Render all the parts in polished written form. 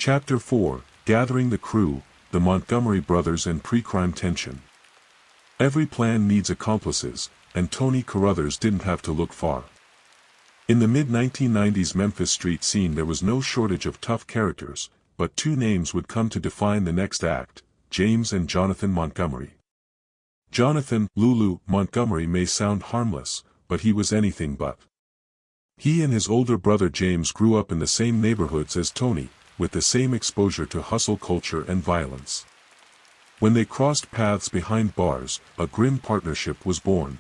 Chapter 4, Gathering the Crew, the Montgomery Brothers and Pre-Crime Tension. Every plan needs accomplices, and Tony Carruthers didn't have to look far. In the mid-1990s Memphis street scene there was no shortage of tough characters, but two names would come to define the next act: James and Jonathan Montgomery. Jonathan, Lulu, Montgomery may sound harmless, but he was anything but. He and his older brother James grew up in the same neighborhoods as Tony, with the same exposure to hustle culture and violence. When they crossed paths behind bars, a grim partnership was born.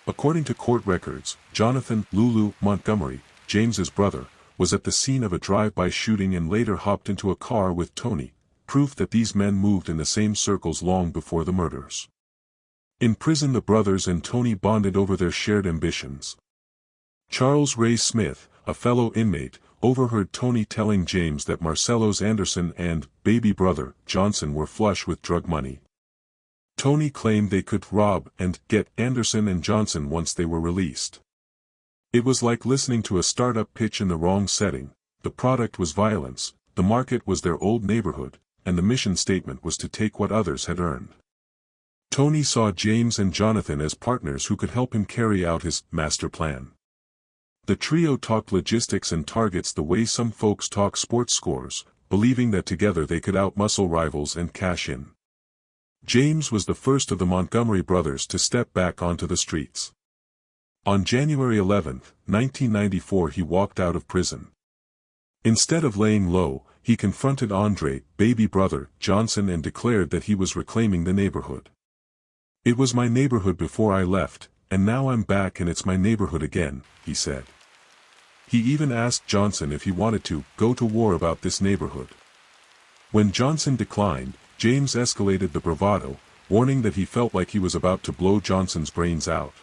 According to court records, Jonathan, Lulu, Montgomery, James's brother, was at the scene of a drive-by shooting and later hopped into a car with Tony, proof that these men moved in the same circles long before the murders. In prison the brothers and Tony bonded over their shared ambitions. Charles Ray Smith, a fellow inmate, overheard Tony telling James that Marcello's Anderson and baby brother, Johnson, were flush with drug money. Tony claimed they could rob and get Anderson and Johnson once they were released. It was like listening to a startup pitch in the wrong setting. The product was violence, the market was their old neighborhood, and the mission statement was to take what others had earned. Tony saw James and Jonathan as partners who could help him carry out his master plan. The trio talked logistics and targets the way some folks talk sports scores, believing that together they could outmuscle rivals and cash in. James was the first of the Montgomery brothers to step back onto the streets. On January 11, 1994 he walked out of prison. Instead of laying low, he confronted Andre, baby brother, Johnson, and declared that he was reclaiming the neighborhood. "It was my neighborhood before I left, and now I'm back and it's my neighborhood again," he said. He even asked Johnson if he wanted to go to war about this neighborhood. When Johnson declined, James escalated the bravado, warning that he felt like he was about to blow Johnson's brains out.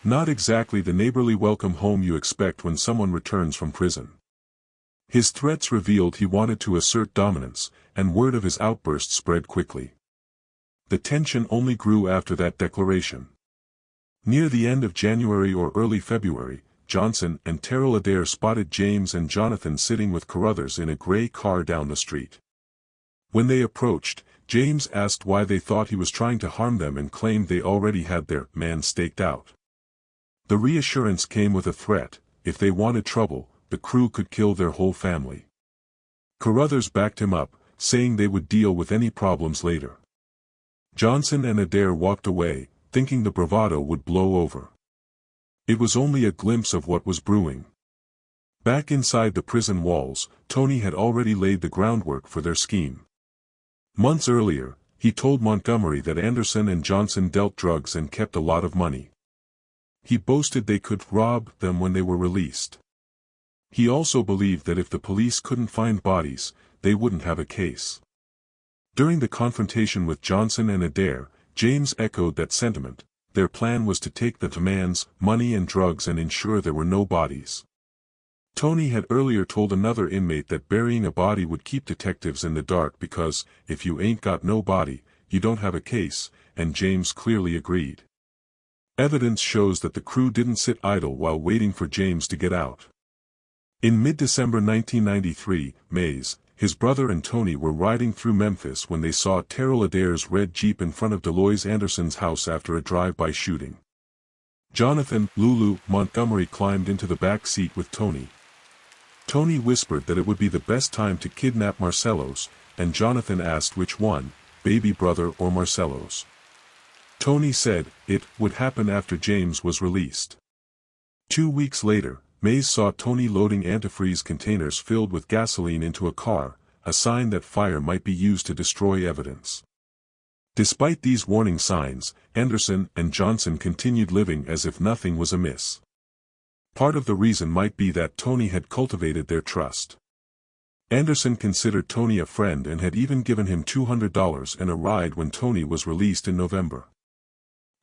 Not exactly the neighborly welcome home you expect when someone returns from prison. His threats revealed he wanted to assert dominance, and word of his outburst spread quickly. The tension only grew after that declaration. Near the end of January or early February, Johnson and Terrell Adair spotted James and Jonathan sitting with Carruthers in a gray car down the street. When they approached, James asked why they thought he was trying to harm them and claimed they already had their man staked out. The reassurance came with a threat: if they wanted trouble, the crew could kill their whole family. Carruthers backed him up, saying they would deal with any problems later. Johnson and Adair walked away, thinking the bravado would blow over. It was only a glimpse of what was brewing. Back inside the prison walls, Tony had already laid the groundwork for their scheme. Months earlier, he told Montgomery that Anderson and Johnson dealt drugs and kept a lot of money. He boasted they could rob them when they were released. He also believed that if the police couldn't find bodies, they wouldn't have a case. During the confrontation with Johnson and Adair, James echoed that sentiment. Their plan was to take the man's money and drugs and ensure there were no bodies. Tony had earlier told another inmate that burying a body would keep detectives in the dark because, if you ain't got no body, you don't have a case, and James clearly agreed. Evidence shows that the crew didn't sit idle while waiting for James to get out. In mid-December 1993, Mays, his brother, and Tony were riding through Memphis when they saw Terrell Adair's red Jeep in front of Deloise Anderson's house after a drive-by shooting. Jonathan, Lulu, Montgomery climbed into the back seat with Tony. Tony whispered that it would be the best time to kidnap Marcello's, and Jonathan asked which one, baby brother or Marcello's. Tony said it would happen after James was released. 2 weeks later, Mays saw Tony loading antifreeze containers filled with gasoline into a car, a sign that fire might be used to destroy evidence. Despite these warning signs, Anderson and Johnson continued living as if nothing was amiss. Part of the reason might be that Tony had cultivated their trust. Anderson considered Tony a friend and had even given him $200 and a ride when Tony was released in November.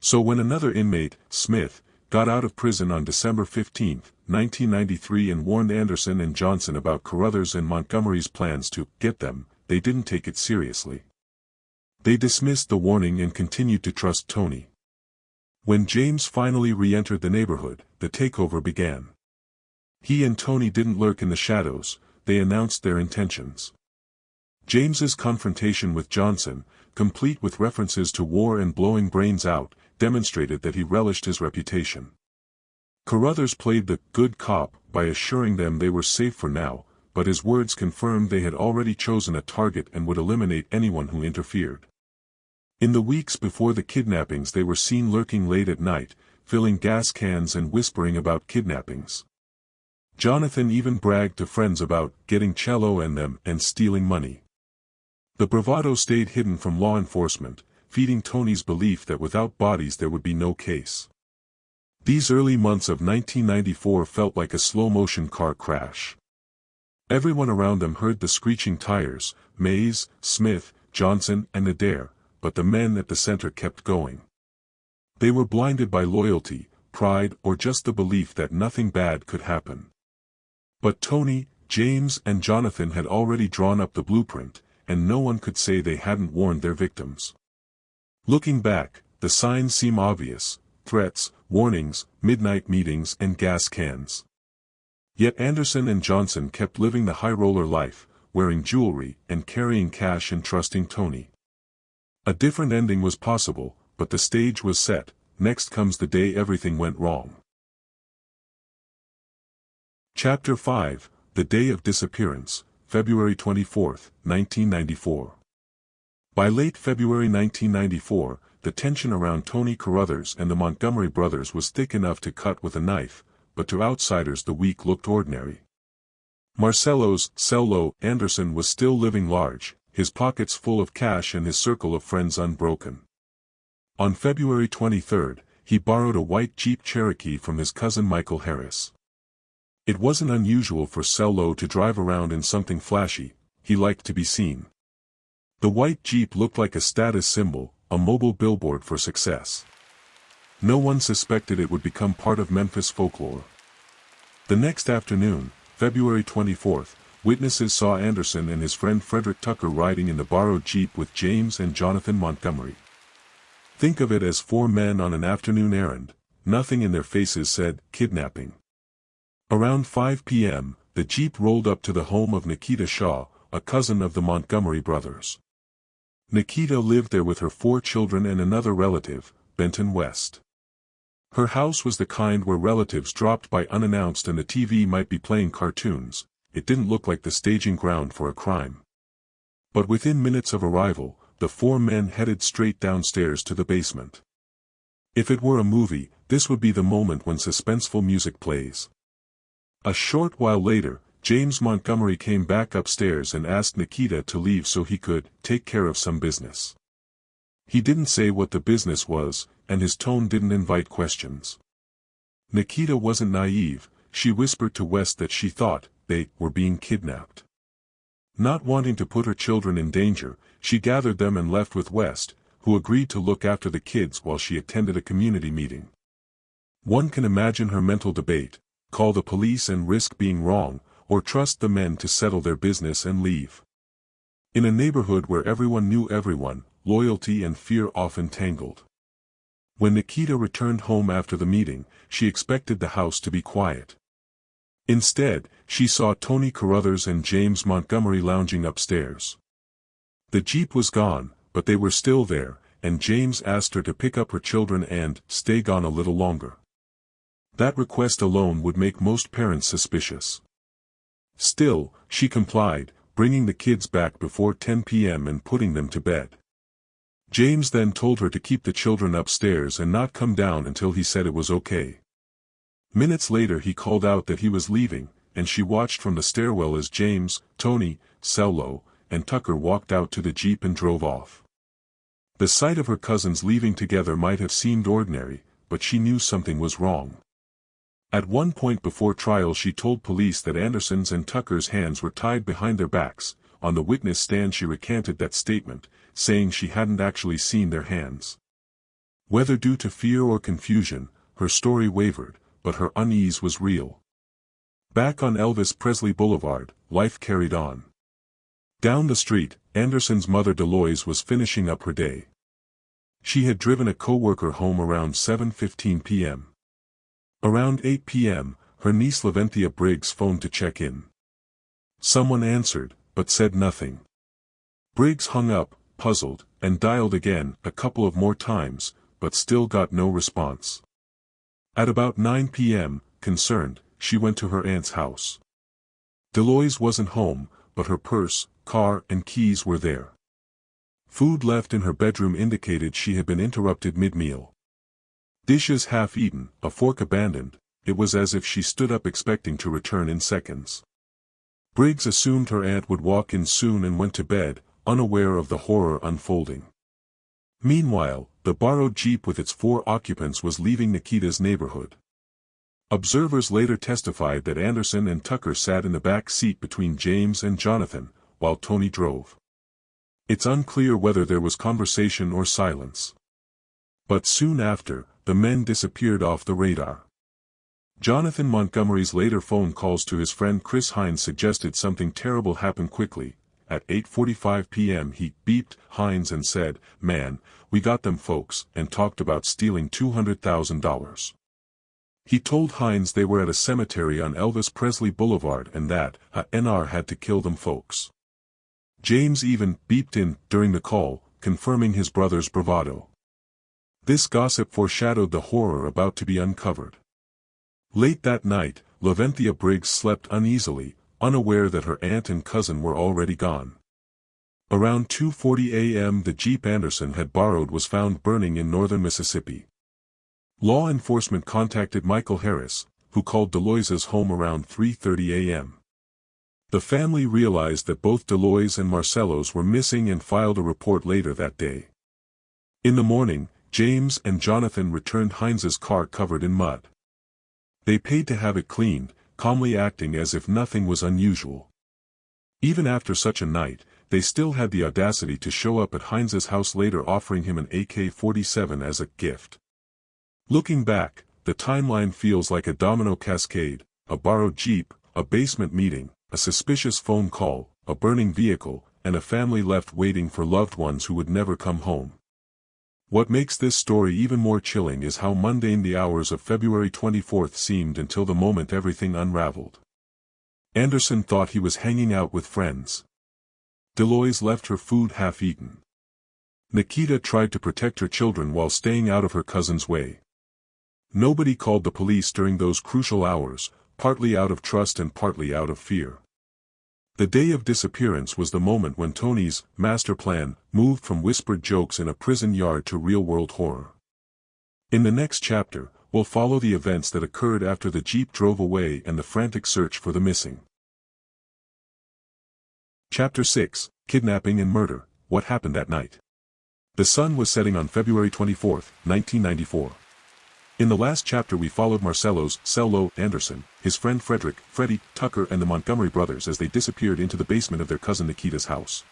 So when another inmate, Smith, got out of prison on December 15, 1993 and warned Anderson and Johnson about Carruthers and Montgomery's plans to get them, they didn't take it seriously. They dismissed the warning and continued to trust Tony. When James finally re-entered the neighborhood, the takeover began. He and Tony didn't lurk in the shadows, they announced their intentions. James's confrontation with Johnson, complete with references to war and blowing brains out, demonstrated that he relished his reputation. Carruthers played the good cop by assuring them they were safe for now, but his words confirmed they had already chosen a target and would eliminate anyone who interfered. In the weeks before the kidnappings, they were seen lurking late at night, filling gas cans and whispering about kidnappings. Jonathan even bragged to friends about getting cello and them and stealing money. The bravado stayed hidden from law enforcement, feeding Tony's belief that without bodies there would be no case. These early months of 1994 felt like a slow-motion car crash. Everyone around them heard the screeching tires, Mays, Smith, Johnson and Adair, but the men at the center kept going. They were blinded by loyalty, pride or just the belief that nothing bad could happen. But Tony, James and Jonathan had already drawn up the blueprint, and no one could say they hadn't warned their victims. Looking back, the signs seem obvious: threats, warnings, midnight meetings and gas cans. Yet Anderson and Johnson kept living the high-roller life, wearing jewelry and carrying cash and trusting Tony. A different ending was possible, but the stage was set. Next comes the day everything went wrong. Chapter 5, The Day of Disappearance, February 24, 1994. By late February 1994, the tension around Tony Carruthers and the Montgomery brothers was thick enough to cut with a knife, but to outsiders the week looked ordinary. Marcello's Cello Anderson was still living large, his pockets full of cash and his circle of friends unbroken. On February 23, he borrowed a white Jeep Cherokee from his cousin Michael Harris. It wasn't unusual for Cello to drive around in something flashy; he liked to be seen. The white Jeep looked like a status symbol, a mobile billboard for success. No one suspected it would become part of Memphis folklore. The next afternoon, February 24, witnesses saw Anderson and his friend Frederick Tucker riding in the borrowed Jeep with James and Jonathan Montgomery. Think of it as four men on an afternoon errand. Nothing in their faces said kidnapping. Around 5 p.m., the Jeep rolled up to the home of Nikita Shaw, a cousin of the Montgomery brothers. Nikita lived there with her 4 children and another relative, Benton West. Her house was the kind where relatives dropped by unannounced and the TV might be playing cartoons. It didn't look like the staging ground for a crime. But within minutes of arrival, the 4 men headed straight downstairs to the basement. If it were a movie, this would be the moment when suspenseful music plays. A short while later, James Montgomery came back upstairs and asked Nikita to leave so he could take care of some business. He didn't say what the business was, and his tone didn't invite questions. Nikita wasn't naive; she whispered to West that she thought they were being kidnapped. Not wanting to put her children in danger, she gathered them and left with West, who agreed to look after the kids while she attended a community meeting. One can imagine her mental debate: call the police and risk being wrong, or trust the men to settle their business and leave. In a neighborhood where everyone knew everyone, loyalty and fear often tangled. When Nikita returned home after the meeting, she expected the house to be quiet. Instead, she saw Tony Carruthers and James Montgomery lounging upstairs. The Jeep was gone, but they were still there, and James asked her to pick up her children and stay gone a little longer. That request alone would make most parents suspicious. Still, she complied, bringing the kids back before 10 p.m. and putting them to bed. James then told her to keep the children upstairs and not come down until he said it was okay. Minutes later he called out that he was leaving, and she watched from the stairwell as James, Tony, Cello, and Tucker walked out to the Jeep and drove off. The sight of her cousins leaving together might have seemed ordinary, but she knew something was wrong. At one point before trial she told police that Anderson's and Tucker's hands were tied behind their backs. On the witness stand she recanted that statement, saying she hadn't actually seen their hands. Whether due to fear or confusion, her story wavered, but her unease was real. Back on Elvis Presley Boulevard, life carried on. Down the street, Anderson's mother Deloise was finishing up her day. She had driven a co-worker home around 7:15 p.m. Around 8 p.m., her niece Laventhia Briggs phoned to check in. Someone answered, but said nothing. Briggs hung up, puzzled, and dialed again a couple of more times, but still got no response. At about 9 p.m., concerned, she went to her aunt's house. Deloise wasn't home, but her purse, car and keys were there. Food left in her bedroom indicated she had been interrupted mid-meal. Dishes half-eaten, a fork abandoned, it was as if she stood up expecting to return in seconds. Briggs assumed her aunt would walk in soon and went to bed, unaware of the horror unfolding. Meanwhile, the borrowed Jeep with its 4 occupants was leaving Nikita's neighborhood. Observers later testified that Anderson and Tucker sat in the back seat between James and Jonathan, while Tony drove. It's unclear whether there was conversation or silence. But soon after, the men disappeared off the radar. Jonathan Montgomery's later phone calls to his friend Chris Hines suggested something terrible happened quickly. At 8:45 p.m. he beeped Hines and said, "Man, we got them folks," and talked about stealing $200,000. He told Hines they were at a cemetery on Elvis Presley Boulevard and that a NR had to kill them folks. James even beeped in during the call, confirming his brother's bravado. This gossip foreshadowed the horror about to be uncovered. Late that night, Laventhia Briggs slept uneasily, unaware that her aunt and cousin were already gone. Around 2:40 a.m. the Jeep Anderson had borrowed was found burning in northern Mississippi. Law enforcement contacted Michael Harris, who called Deloise's home around 3:30 a.m. The family realized that both Deloise and Marcello's were missing and filed a report later that day. In the morning, James and Jonathan returned Hines's car covered in mud. They paid to have it cleaned, calmly acting as if nothing was unusual. Even after such a night, they still had the audacity to show up at Hines's house later offering him an AK-47 as a gift. Looking back, the timeline feels like a domino cascade: a borrowed Jeep, a basement meeting, a suspicious phone call, a burning vehicle, and a family left waiting for loved ones who would never come home. What makes this story even more chilling is how mundane the hours of February 24 seemed until the moment everything unraveled. Anderson thought he was hanging out with friends. Deloise left her food half-eaten. Nikita tried to protect her children while staying out of her cousin's way. Nobody called the police during those crucial hours, partly out of trust and partly out of fear. The day of disappearance was the moment when Tony's master plan moved from whispered jokes in a prison yard to real-world horror. In the next chapter, we'll follow the events that occurred after the Jeep drove away and the frantic search for the missing. Chapter 6, Kidnapping and Murder, What Happened That Night. The sun was setting on February 24, 1994. In the last chapter we followed Marcello's Cello Anderson, his friend Frederick, Freddie, Tucker and the Montgomery brothers as they disappeared into the basement of their cousin Nikita's house.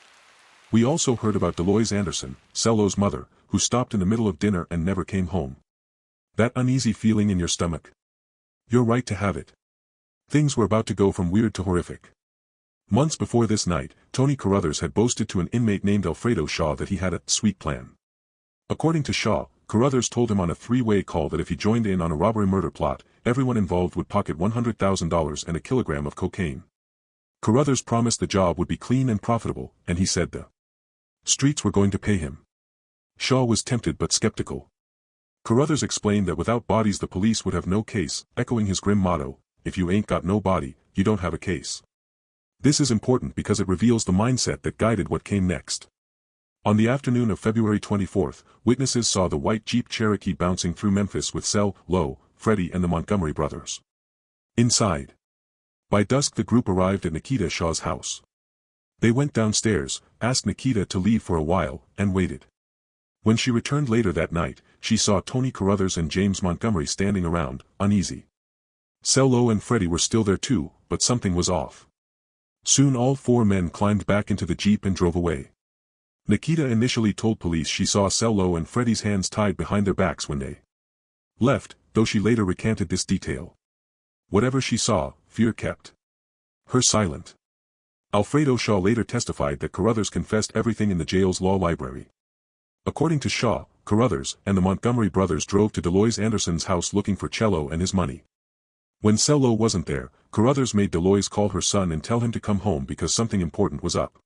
We also heard about Deloise Anderson, Cello's mother, who stopped in the middle of dinner and never came home. That uneasy feeling in your stomach? You're right to have it. Things were about to go from weird to horrific. Months before this night, Tony Carruthers had boasted to an inmate named Alfredo Shaw that he had a sweet plan. According to Shaw, Carruthers told him on a 3-way call that if he joined in on a robbery-murder plot, everyone involved would pocket $100,000 and a kilogram of cocaine. Carruthers promised the job would be clean and profitable, and he said the streets were going to pay him. Shaw was tempted but skeptical. Carruthers explained that without bodies the police would have no case, echoing his grim motto, "If you ain't got no body, you don't have a case." This is important because it reveals the mindset that guided what came next. On the afternoon of February 24, witnesses saw the white Jeep Cherokee bouncing through Memphis with Cello, Freddie and the Montgomery brothers inside. By dusk the group arrived at Nikita Shaw's house. They went downstairs, asked Nikita to leave for a while, and waited. When she returned later that night, she saw Tony Carruthers and James Montgomery standing around, uneasy. Cello and Freddie were still there too, but something was off. Soon all 4 men climbed back into the Jeep and drove away. Nikita initially told police she saw Cello and Freddie's hands tied behind their backs when they left, though she later recanted this detail. Whatever she saw, fear kept her silent. Alfredo Shaw later testified that Carruthers confessed everything in the jail's law library. According to Shaw, Carruthers and the Montgomery brothers drove to Deloise Anderson's house looking for Cello and his money. When Sello wasn't there, Carruthers made Deloise call her son and tell him to come home because something important was up.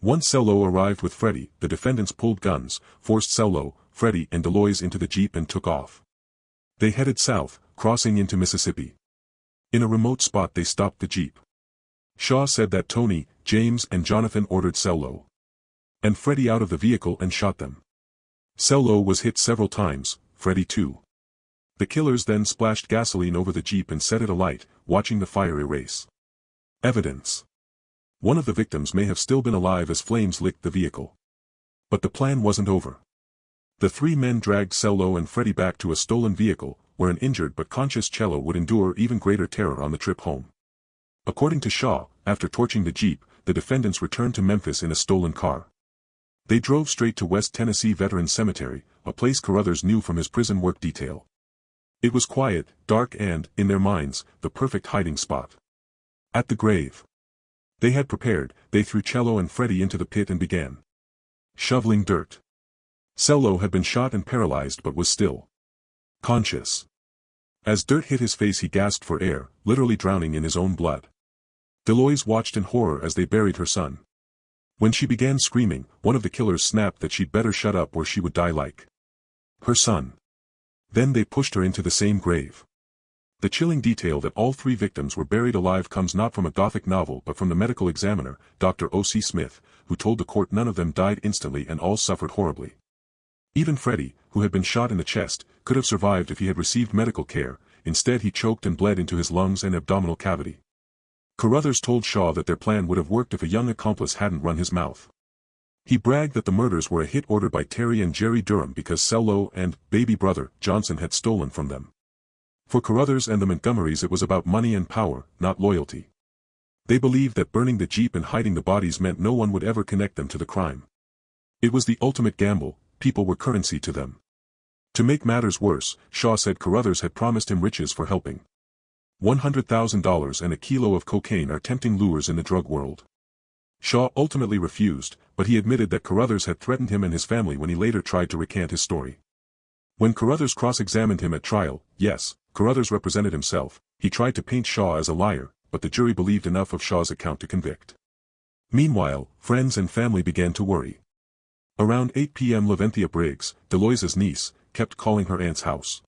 Once Sello arrived with Freddie, the defendants pulled guns, forced Sello, Freddie and Deloise into the jeep and took off. They headed south, crossing into Mississippi. In a remote spot they stopped the jeep. Shaw said that Tony, James and Jonathan ordered Sello and Freddie out of the vehicle and shot them. Sello was hit several times, Freddie too. The killers then splashed gasoline over the jeep and set it alight, watching the fire erase evidence. One of the victims may have still been alive as flames licked the vehicle. But the plan wasn't over. The three men dragged Sello and Freddie back to a stolen vehicle, where an injured but conscious Cello would endure even greater terror on the trip home. According to Shaw, after torching the jeep, the defendants returned to Memphis in a stolen car. They drove straight to West Tennessee Veterans Cemetery, a place Carruthers knew from his prison work detail. It was quiet, dark and, in their minds, the perfect hiding spot. At the grave they had prepared, they threw Cello and Freddie into the pit and began shoveling dirt. Sello had been shot and paralyzed but was still conscious. As dirt hit his face he gasped for air, literally drowning in his own blood. Deloise watched in horror as they buried her son. When she began screaming, one of the killers snapped that she'd better shut up or she would die like her son. Then they pushed her into the same grave. The chilling detail that all three victims were buried alive comes not from a Gothic novel but from the medical examiner, Dr. O.C. Smith, who told the court none of them died instantly and all suffered horribly. Even Freddie, who had been shot in the chest, could have survived if he had received medical care. Instead he choked and bled into his lungs and abdominal cavity. Carruthers told Shaw that their plan would have worked if a young accomplice hadn't run his mouth. He bragged that the murders were a hit ordered by Terry and Jerry Durham because Sello and baby brother Johnson had stolen from them. For Carruthers and the Montgomerys it was about money and power, not loyalty. They believed that burning the jeep and hiding the bodies meant no one would ever connect them to the crime. It was the ultimate gamble, people were currency to them. To make matters worse, Shaw said Carruthers had promised him riches for helping. $100,000 and a kilo of cocaine are tempting lures in the drug world. Shaw ultimately refused, but he admitted that Carruthers had threatened him and his family when he later tried to recant his story. When Carruthers cross-examined him at trial, yes, Carruthers represented himself, he tried to paint Shaw as a liar, but the jury believed enough of Shaw's account to convict. Meanwhile, friends and family began to worry. Around 8 p.m. Laventhia Briggs, Deloise's niece, kept calling her aunt's house.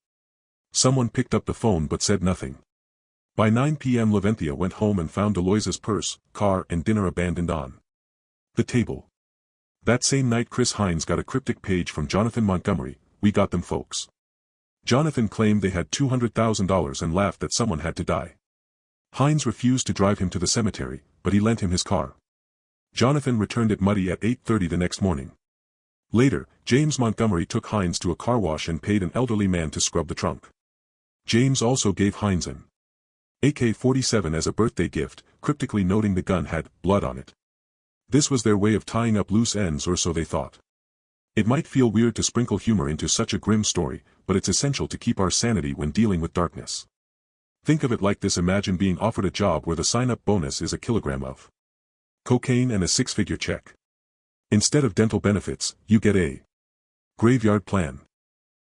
Someone picked up the phone but said nothing. By 9 p.m. Laventhia went home and found Deloise's purse, car and dinner abandoned on the table. That same night Chris Hines got a cryptic page from Jonathan Montgomery, "We got them folks." Jonathan claimed they had $200,000 and laughed that someone had to die. Hines refused to drive him to the cemetery, but he lent him his car. Jonathan returned it muddy at 8:30 the next morning. Later, James Montgomery took Hines to a car wash and paid an elderly man to scrub the trunk. James also gave Hines an AK-47 as a birthday gift, cryptically noting the gun had blood on it. This was their way of tying up loose ends, or so they thought. It might feel weird to sprinkle humor into such a grim story, but it's essential to keep our sanity when dealing with darkness. Think of it like this: imagine being offered a job where the sign-up bonus is a kilogram of cocaine and a six-figure check. Instead of dental benefits, you get a graveyard plan.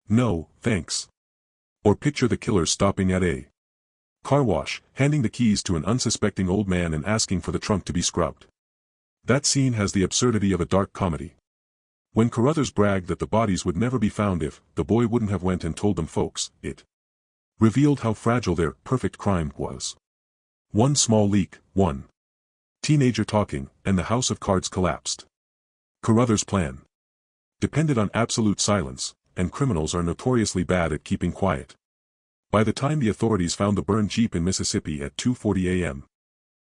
No, thanks. Or picture the killer stopping at a car wash, handing the keys to an unsuspecting old man and asking for the trunk to be scrubbed. That scene has the absurdity of a dark comedy. When Carruthers bragged that the bodies would never be found if the boy wouldn't have went and told them folks, it revealed how fragile their perfect crime was. One small leak, one teenager talking, and the house of cards collapsed. Carruthers' plan depended on absolute silence, and criminals are notoriously bad at keeping quiet. By the time the authorities found the burned jeep in Mississippi at 2:40 a.m.,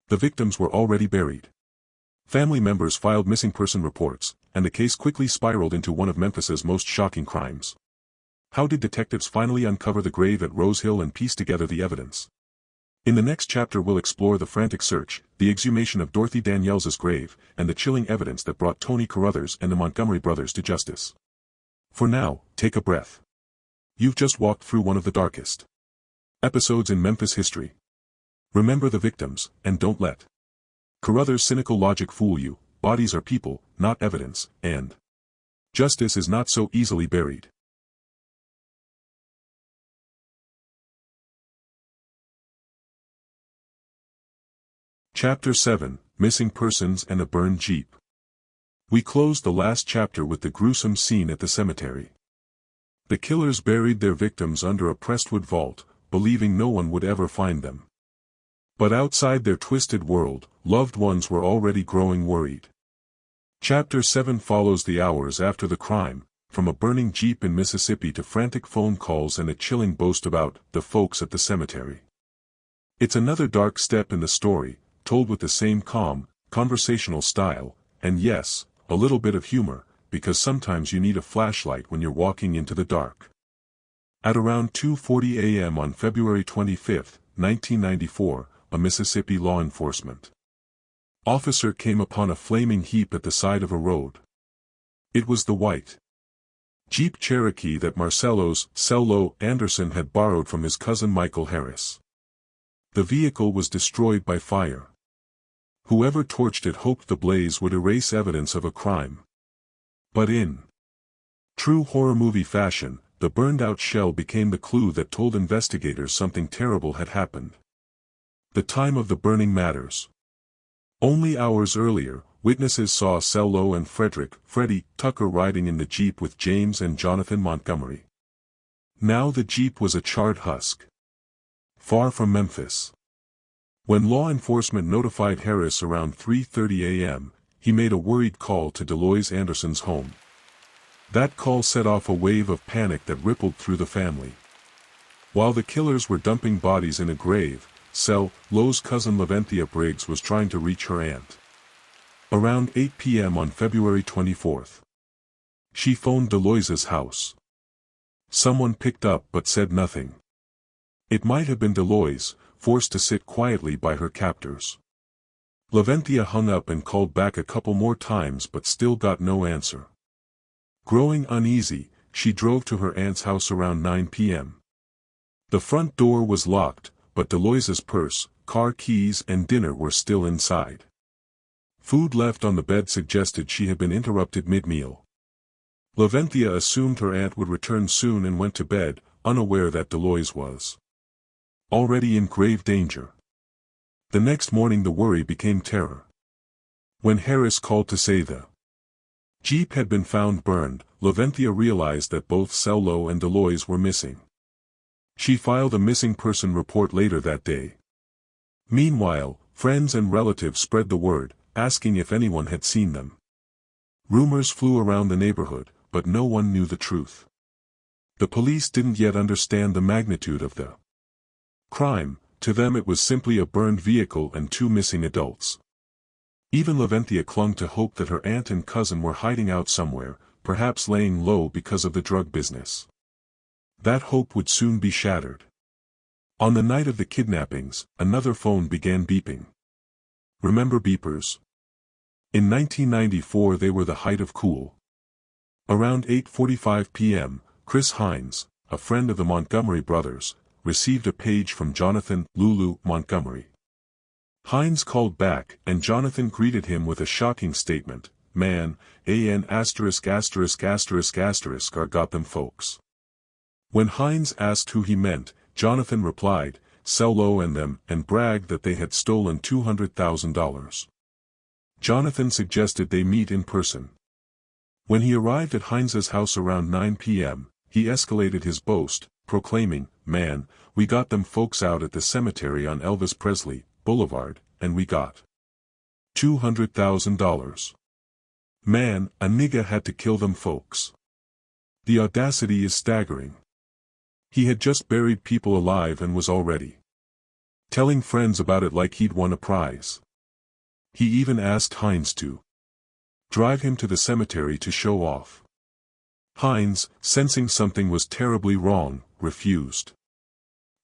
the victims were already buried. Family members filed missing person reports, and the case quickly spiraled into one of Memphis's most shocking crimes. How did detectives finally uncover the grave at Rose Hill and piece together the evidence? In the next chapter we'll explore the frantic search, the exhumation of Dorothy Daniels's grave, and the chilling evidence that brought Tony Carruthers and the Montgomery brothers to justice. For now, take a breath. You've just walked through one of the darkest episodes in Memphis history. Remember the victims, and don't let Carruthers' cynical logic fool you. Bodies are people, not evidence, and justice is not so easily buried. Chapter 7, Missing Persons and a Burned Jeep. We closed the last chapter with the gruesome scene at the cemetery. The killers buried their victims under a pressed-wood vault, believing no one would ever find them. But outside their twisted world, loved ones were already growing worried. Chapter 7 follows the hours after the crime, from a burning Jeep in Mississippi to frantic phone calls and a chilling boast about the folks at the cemetery. It's another dark step in the story, told with the same calm, conversational style, and yes, a little bit of humor, because sometimes you need a flashlight when you're walking into the dark. At around 2:40 a.m. on February 25, 1994, a Mississippi law enforcement officer came upon a flaming heap at the side of a road. It was the white Jeep Cherokee that Marcello's Cello Anderson had borrowed from his cousin Michael Harris. The vehicle was destroyed by fire. Whoever torched it hoped the blaze would erase evidence of a crime. But in true horror movie fashion, the burned-out shell became the clue that told investigators something terrible had happened. The time of the burning matters. Only hours earlier, witnesses saw Cello and Freddie Tucker riding in the Jeep with James and Jonathan Montgomery. Now the Jeep was a charred husk, far from Memphis. When law enforcement notified Harris around 3:30 a.m., he made a worried call to Deloise Anderson's home. That call set off a wave of panic that rippled through the family. While the killers were dumping bodies in a grave, Cello's cousin Laventhia Briggs was trying to reach her aunt. Around 8 p.m. on February 24th, she phoned Deloise's house. Someone picked up but said nothing. It might have been Deloise, forced to sit quietly by her captors. Laventhia hung up and called back a couple more times but still got no answer. Growing uneasy, she drove to her aunt's house around 9 p.m. The front door was locked, but Deloise's purse, car keys and dinner were still inside. Food left on the bed suggested she had been interrupted mid-meal. Laventhia assumed her aunt would return soon and went to bed, unaware that Deloise was already in grave danger. The next morning the worry became terror. When Harris called to say the Jeep had been found burned, Laventhia realized that both Cello and Deloise were missing. She filed a missing person report later that day. Meanwhile, friends and relatives spread the word, asking if anyone had seen them. Rumors flew around the neighborhood, but no one knew the truth. The police didn't yet understand the magnitude of the crime. To them it was simply a burned vehicle and two missing adults. Even Laventhia clung to hope that her aunt and cousin were hiding out somewhere, perhaps laying low because of the drug business. That hope would soon be shattered. On the night of the kidnappings, another phone began beeping. Remember beepers? In 1994 they were the height of cool. Around 8:45 p.m., Chris Hines, a friend of the Montgomery brothers, received a page from Jonathan Lulu Montgomery. Hines called back and Jonathan greeted him with a shocking statement, "Man, an asterisk asterisk asterisk asterisk are got them folks." When Hines asked who he meant, Jonathan replied, "Cello and them," and bragged that they had stolen $200,000. Jonathan suggested they meet in person. When he arrived at Hines's house around 9 p.m., he escalated his boast, proclaiming, "Man, we got them folks out at the cemetery on Elvis Presley Boulevard, and we got $200,000. Man, a nigga had to kill them folks." The audacity is staggering. He had just buried people alive and was already telling friends about it like he'd won a prize. He even asked Hines to drive him to the cemetery to show off. Hines, sensing something was terribly wrong, refused.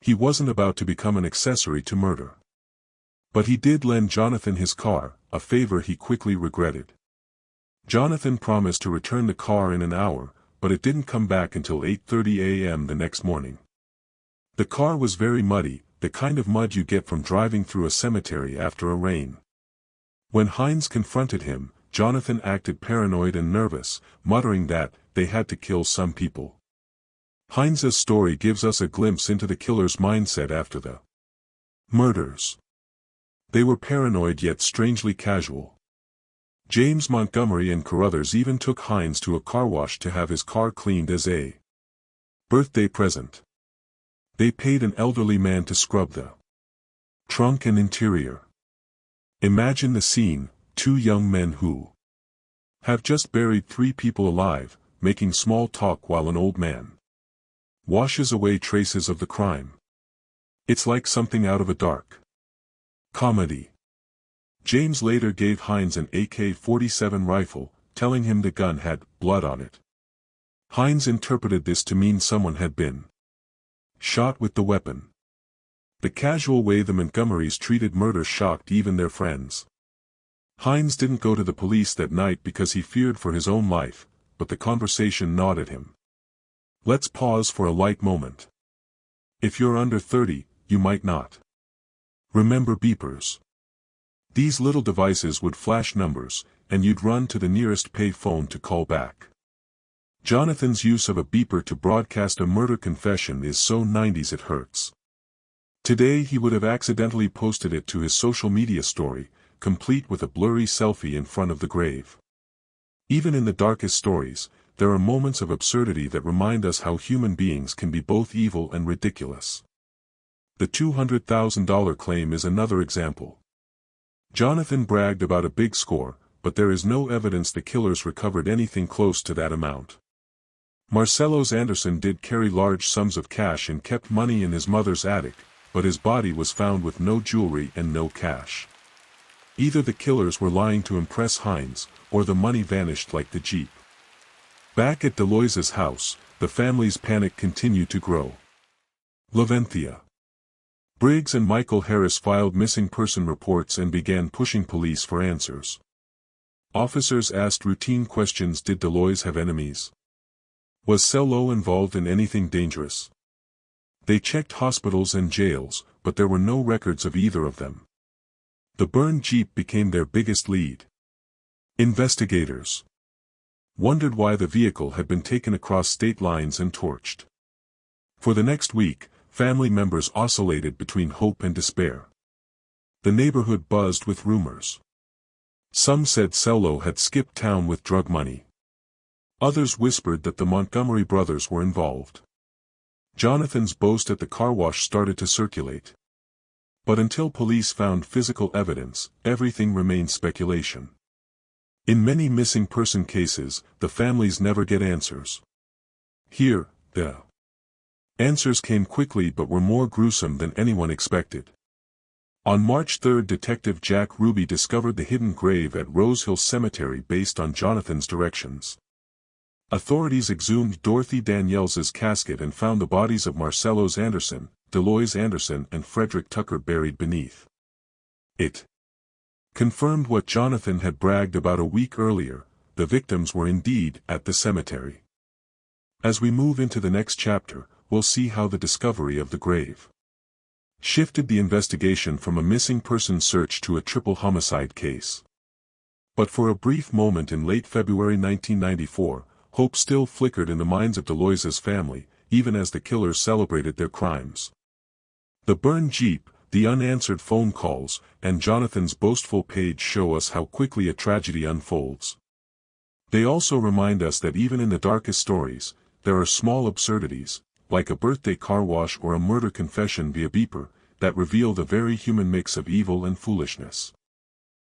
He wasn't about to become an accessory to murder. But he did lend Jonathan his car, a favor he quickly regretted. Jonathan promised to return the car in an hour, but it didn't come back until 8:30 a.m. the next morning. The car was very muddy, the kind of mud you get from driving through a cemetery after a rain. When Hines confronted him, Jonathan acted paranoid and nervous, muttering that they had to kill some people. Hines's story gives us a glimpse into the killer's mindset after the murders. They were paranoid yet strangely casual. James Montgomery and Carruthers even took Hines to a car wash to have his car cleaned as a birthday present. They paid an elderly man to scrub the trunk and interior. Imagine the scene, two young men who have just buried 3 people alive, making small talk while an old man washes away traces of the crime. It's like something out of a dark comedy. James later gave Hines an AK-47 rifle, telling him the gun had blood on it. Hines interpreted this to mean someone had been shot with the weapon. The casual way the Montgomerys treated murder shocked even their friends. Hines didn't go to the police that night because he feared for his own life, but the conversation gnawed at him. Let's pause for a light moment. If you're under 30, you might not remember beepers. These little devices would flash numbers, and you'd run to the nearest pay phone to call back. Jonathan's use of a beeper to broadcast a murder confession is so 90s it hurts. Today he would have accidentally posted it to his social media story, complete with a blurry selfie in front of the grave. Even in the darkest stories, there are moments of absurdity that remind us how human beings can be both evil and ridiculous. The $200,000 claim is another example. Jonathan bragged about a big score, but there is no evidence the killers recovered anything close to that amount. Marcello's Anderson did carry large sums of cash and kept money in his mother's attic, but his body was found with no jewelry and no cash. Either the killers were lying to impress Hines, or the money vanished like the Jeep. Back at Deloise's house, the family's panic continued to grow. Laventhia. Briggs and Michael Harris filed missing person reports and began pushing police for answers. Officers asked routine questions: did Deloise have enemies? Was Cello involved in anything dangerous? They checked hospitals and jails, but there were no records of either of them. The burned Jeep became their biggest lead. Investigators wondered why the vehicle had been taken across state lines and torched. For the next week, family members oscillated between hope and despair. The neighborhood buzzed with rumors. Some said Cello had skipped town with drug money. Others whispered that the Montgomery brothers were involved. Jonathan's boast at the car wash started to circulate. But until police found physical evidence, everything remained speculation. In many missing person cases, the families never get answers. Here, the answers came quickly but were more gruesome than anyone expected. On March 3, Detective Jack Ruby discovered the hidden grave at Rose Hill Cemetery based on Jonathan's directions. Authorities exhumed Dorothy Daniels's casket and found the bodies of Marcello's Anderson, Deloise Anderson and Frederick Tucker buried beneath. It confirmed what Jonathan had bragged about a week earlier: the victims were indeed at the cemetery. As we move into the next chapter, we'll see how the discovery of the grave shifted the investigation from a missing person search to a triple homicide case. But for a brief moment in late February 1994, hope still flickered in the minds of Deloise's family, even as the killers celebrated their crimes. The burned Jeep, the unanswered phone calls, and Jonathan's boastful page show us how quickly a tragedy unfolds. They also remind us that even in the darkest stories, there are small absurdities, like a birthday car wash or a murder confession via beeper, that reveal the very human mix of evil and foolishness.